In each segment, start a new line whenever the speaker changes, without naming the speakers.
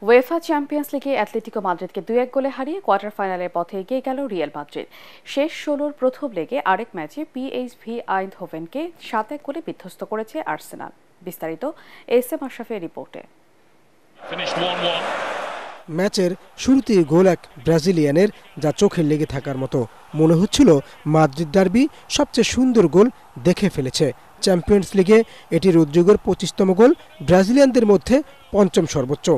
UEFA champions লিগে Atletico মাদ্রিদকে 2-1 গোলে হারিয়ে কোয়ার্টার ফাইনালের পথে এগিয়ে গেল রিয়াল মাদ্রিদ। শেষ 16-র প্রথম লেগে আরেক ম্যাচে পিএসভি আইন্ডহোভেনকে 7-1 গোলে বিধ্বস্ত করেছে আর্সেনাল। বিস্তারিত এসএম আশরাফের রিপোর্টে।
ম্যাচের শুরুতেই গোল এক ব্রাজিলিয়ানের, যা চোখে লেগে থাকার মতো। মনে হচ্ছিল মাদ্রিদ ডার্বি সবচেয়ে সুন্দর গোল দেখে ফেলেছে। চ্যাম্পিয়ন্স লিগে এটি রদ্রিগোর 25তম গোল, ব্রাজিলিয়ানদের মধ্যে 5ম সর্বোচ্চ।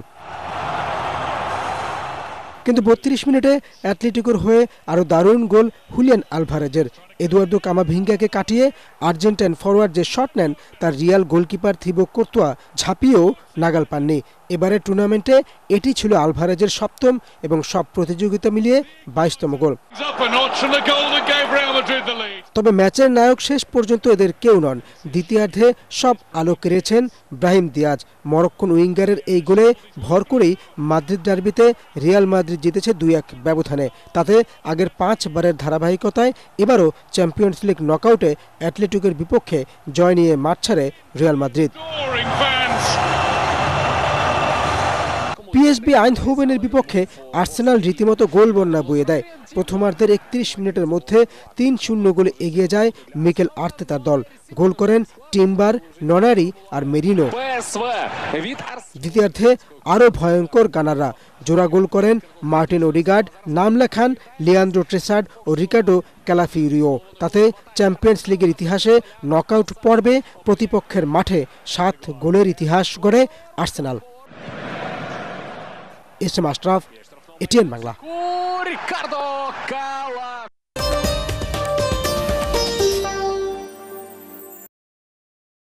কিন্তু 32 মিনিটে অ্যাটলেটিকোর হয়ে আরও দারুণ গোল হুলিয়ান আলভারেজের। এদুয়ার্দো কামাভিঙ্গাকে কাটিয়ে আর্জেন্টাইন ফরোয়ার্ড যে শট নেন, তার রিয়াল গোলকিপার থিবো কোর্তোয়া ঝাঁপিয়েও নাগাল পাননি। এবারে টুর্নামেন্টে এটি ছিল আলভারেজের 7ম এবং সব প্রতিযোগিতা মিলিয়ে 22তম গোল। তবে ম্যাচের নায়ক শেষ পর্যন্ত এদের কেউ নন। দ্বিতীয়ার্ধে সব আলো কেড়েছেন ব্রাহিম দিয়াজ। মরক্কোন উইঙ্গারের এই গোলে ভর করেই মাদ্রিদ ডার্বিতে রিয়াল মাদ্রিদ জিতেছে 2-1 ব্যবধানে। তাতে আগের 5 বারের ধারাবাহিকতায় এবারও চ্যাম্পিয়ন্স লিগ নকআউটে অ্যাটলেটিকোর বিপক্ষে জয় নিয়ে মাঠ ছাড়ে রিয়াল মাদ্রিদ। পিএসভি আইন্ডহোভেনের বিপক্ষে আর্সেনাল রীতিমতো গোল বন্যা বইয়ে দেয়। প্রথমার্ধের 31 মিনিটের মধ্যে 3-0 গোলে এগিয়ে যায় মিকেল আর্তেতার দল। গোল করেন টিম্বার, ননারি আর মেরিনো। দ্বিতীয়ার্ধে আরও ভয়ঙ্কর গানাররা। জোড়া গোল করেন মার্টিন ওডিগার্ড, নাম লেখান লিয়ান্দ্রো ট্রেসার্ড ও রিকার্ডো ক্যালাফিওরিও। তাতে চ্যাম্পিয়ন্স লিগের ইতিহাসে নকআউট পর্বে প্রতিপক্ষের মাঠে 7 গোলের ইতিহাস গড়ে Arsenal. SM Ashraf, ATN Bangla.